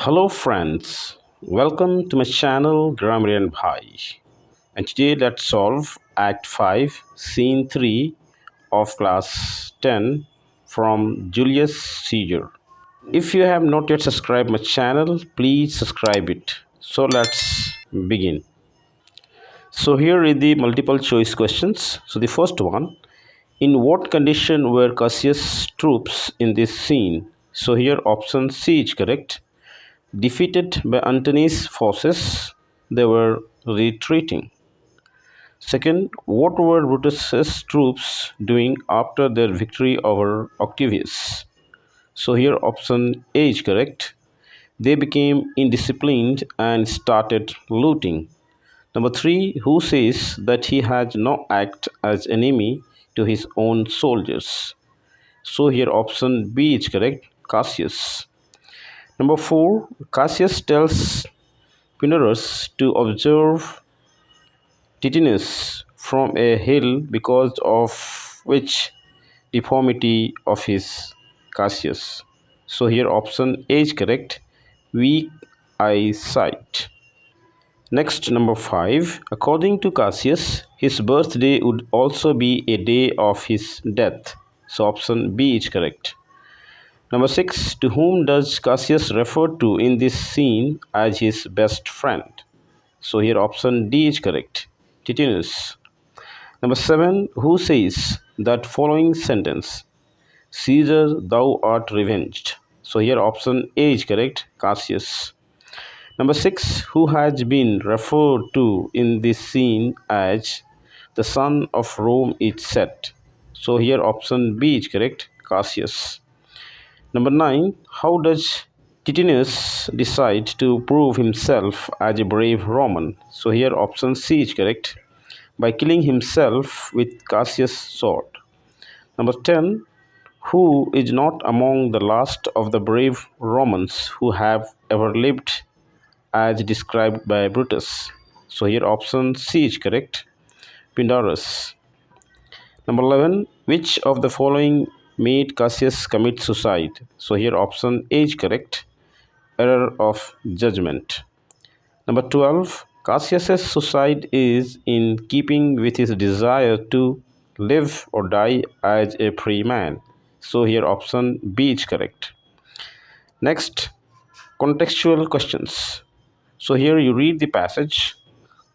Hello friends, welcome to my channel Grammarian Bhai, and today let's solve Act 5 Scene 3 of class 10 from Julius Caesar. If you have not yet subscribed my channel, please subscribe it. So let's begin. So here are the multiple choice questions. So the first one, in what condition were Cassius' troops in this scene? So here option C is correct. Defeated by Antony's forces, they were retreating. Second, what were Brutus's troops doing after their victory over Octavius? So here option A is correct. They became indisciplined and started looting. Number 3, who says that he had no act as enemy to his own soldiers? So here option B is correct, Cassius. Number 4, Cassius tells Pindarus to observe Titinus from a hill because of which deformity of his Cassius. So here option A is correct, weak eyesight. Next, number 5, according to Cassius, his birthday would also be a day of his death. So option B is correct. Number 6, to whom does Cassius refer to in this scene as his best friend? So here option D is correct, Titinus. Number 7, who says that following sentence, Caesar, thou art revenged? So here option A is correct, Cassius. Number 6, who has been referred to in this scene as the son of Rome is set? So here option B is correct, Cassius. Number 9, how does Titinus decide to prove himself as a brave Roman? So here option C is correct, by killing himself with Cassius' sword. Number 10, who is not among the last of the brave Romans who have ever lived as described by Brutus? So here option C is correct, Pindarus. Number 11, which of the following made Cassius commit suicide? So here option A is correct, error of judgment. Number 12, Cassius's suicide is in keeping with his desire to live or die as a free man. So here option B is correct. Next, contextual questions. So here you read the passage.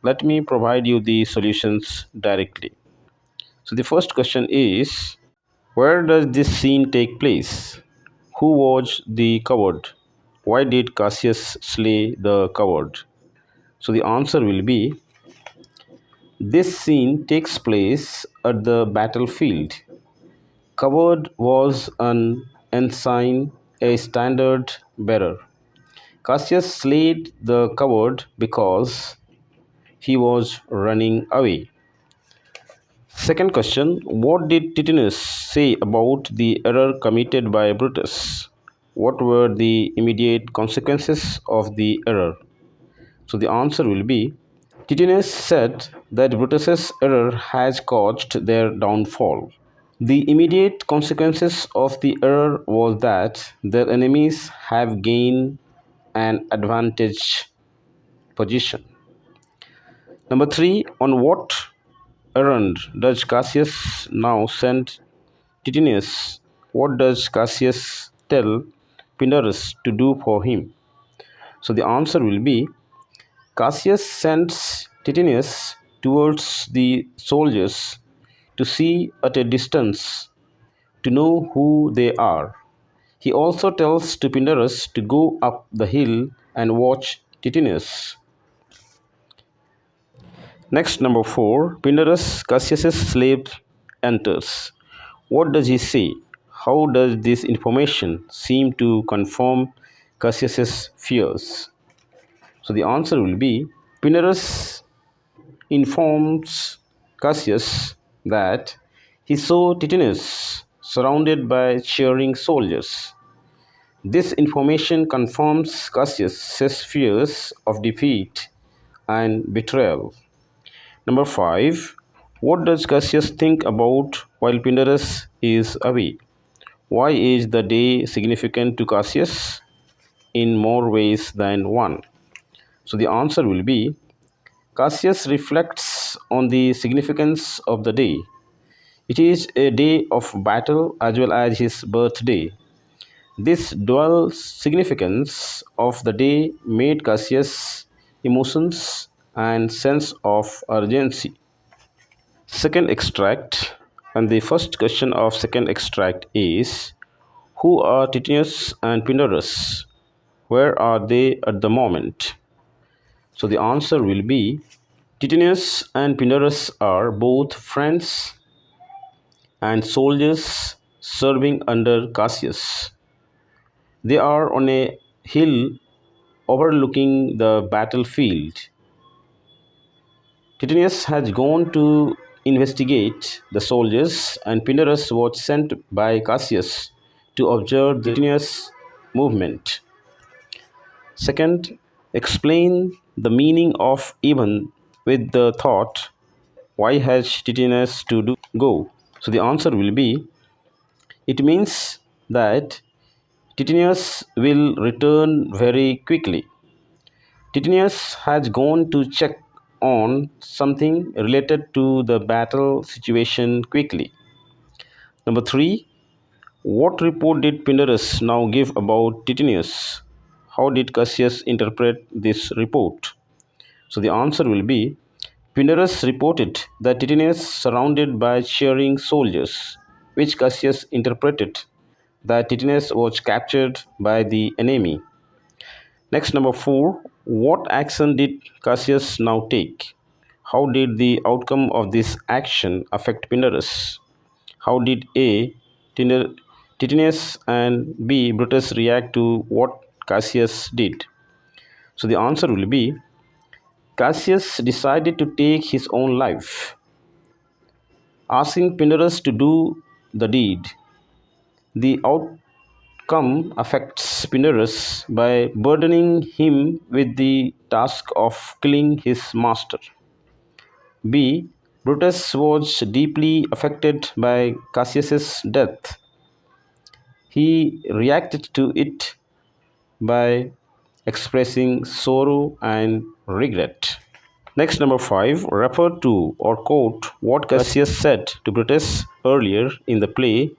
Let me provide you the solutions directly. So the first question is, where does this scene take place? Who was the coward? Why did Cassius slay the coward? So the answer will be, this scene takes place at the battlefield. Coward was an ensign, a standard bearer. Cassius slayed the coward because he was running away. Second question, what did Titinus say about the error committed by Brutus? What were the immediate consequences of the error? So the answer will be, Titinus said that Brutus's error has caused their downfall. The immediate consequences of the error was that their enemies have gained an advantage position. Number 3, on what errand does Cassius now send Titinus? What does Cassius tell Pindarus to do for him? So the answer will be, Cassius sends Titinus towards the soldiers to see at a distance, to know who they are. He also tells to Pindarus to go up the hill and watch Titinus. Next, number 4, Pindarus, Cassius's slave, enters. What does he say? How does this information seem to confirm Cassius's fears? So the answer will be, Pindarus informs Cassius that he saw Titinus surrounded by cheering soldiers. This information confirms Cassius's fears of defeat and betrayal. Number 5, what does Cassius think about while Pindarus is away? Why is the day significant to Cassius? in more ways than one. So the answer will be Cassius reflects on the significance of the day. It is a day of battle as well as his birthday. This dual significance of the day made Cassius' emotions and sense of urgency. Second extract, and the first question of second extract is: who are Titius and Pindarus? Where are they at the moment? So the answer will be Titinius and Pindarus are both friends and soldiers serving under Cassius. They are on a hill overlooking the battlefield. Titinius has gone to investigate the soldiers, and Pindarus was sent by Cassius to observe the Titinius movement. Second, explain the meaning of even with the thought, why has Titinius to go? So the answer will be, it means that Titinius will return very quickly. Titinius has gone to check on something related to the battle situation quickly. Number 3, what report did Pindarus now give about Titinius? How did Cassius interpret this report? So the answer will be, Pindarus reported that Titinius surrounded by cheering soldiers, which Cassius interpreted that Titinius was captured by the enemy. Next, number 4, what action did Cassius now take? How did the outcome of this action affect Pindarus? How did A, Titinius, and B, Brutus react to what Cassius did? So the answer will be, Cassius decided to take his own life, asking Pindarus to do the deed. The outcome affects Pindarus by burdening him with the task of killing his master. B. Brutus was deeply affected by Cassius's death. He reacted to it by expressing sorrow and regret. Next, number 5, refer to or quote what Cassius said to Brutus earlier in the play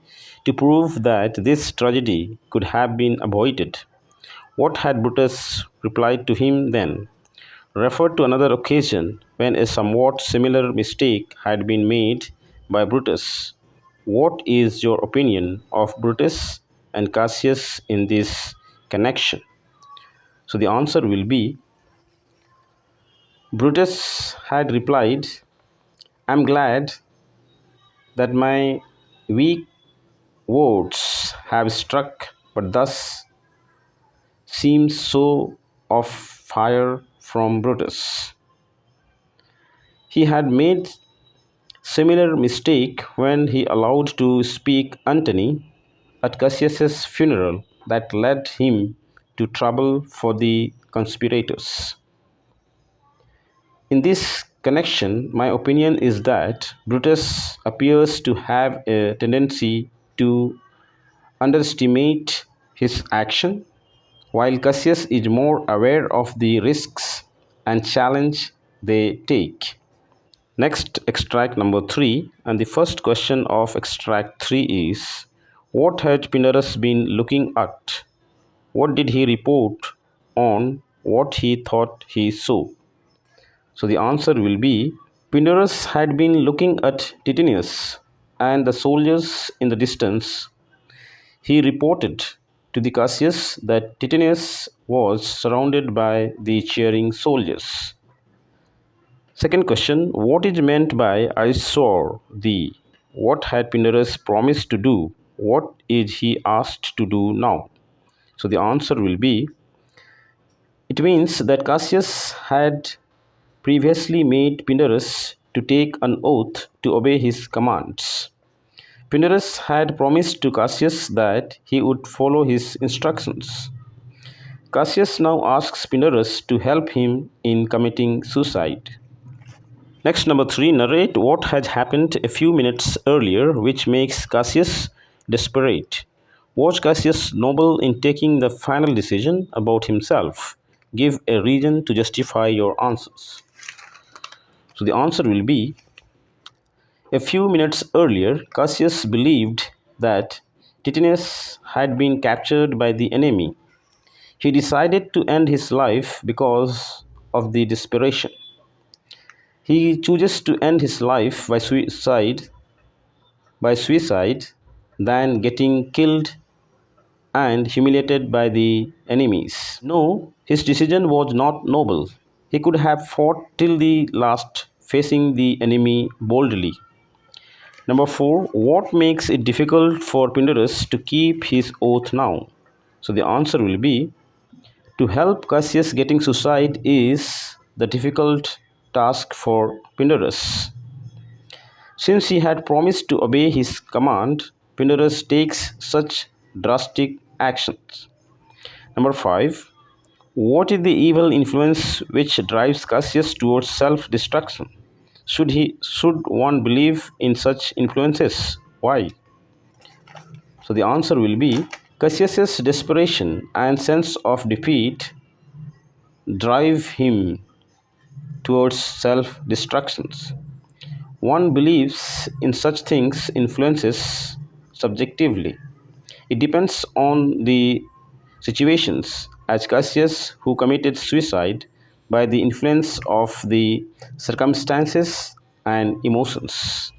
to prove that this tragedy could have been avoided. What had Brutus replied to him then? Refer to another occasion when a somewhat similar mistake had been made by Brutus. What is your opinion of Brutus and Cassius in this connection? So the answer will be, Brutus had replied, I'm glad that my weak words have struck, but thus seems so of fire from Brutus. He had made similar mistake when he allowed to speak Antony at Cassius's funeral that led him to trouble for the conspirators. In this connection, my opinion is that Brutus appears to have a tendency to underestimate his action, while Cassius is more aware of the risks and challenge they take. Next, extract number 3, and the first question of extract 3 is, what had Pindarus been looking at? What did he report on what he thought he saw? So the answer will be, Pindarus had been looking at Titinius and the soldiers in the distance. He reported to the Cassius that Titinius was surrounded by the cheering soldiers. Second question, what is meant by I saw thee? What had Pindarus promised to do? What is he asked to do now? So the answer will be, it means that Cassius had previously made Pindarus to take an oath to obey his commands. Pindarus had promised to Cassius that he would follow his instructions. Cassius now asks Pindarus to help him in committing suicide. Next, number 3, narrate what had happened a few minutes earlier which makes Cassius desperate. Was Cassius noble in taking the final decision about himself? Give a reason to justify your answers. So the answer will be: a few minutes earlier, Cassius believed that Tithonus had been captured by the enemy. He decided to end his life because of the desperation. He chooses to end his life by suicide than getting killed and humiliated by the enemies. No, his decision was not noble. He could have fought till the last, facing the enemy boldly. Number 4, what makes it difficult for Pindarus to keep his oath now? So the answer will be: to help Cassius getting suicide is the difficult task for Pindarus. Since he had promised to obey his command, Pindarus takes such drastic actions. Number 5, what is the evil influence which drives Cassius towards self-destruction? Should one believe in such influences? Why? So the answer will be: Cassius's desperation and sense of defeat drive him towards self-destructions. One believes in such things influences subjectively. It depends on the situations, as Cassius, who committed suicide by the influence of the circumstances and emotions.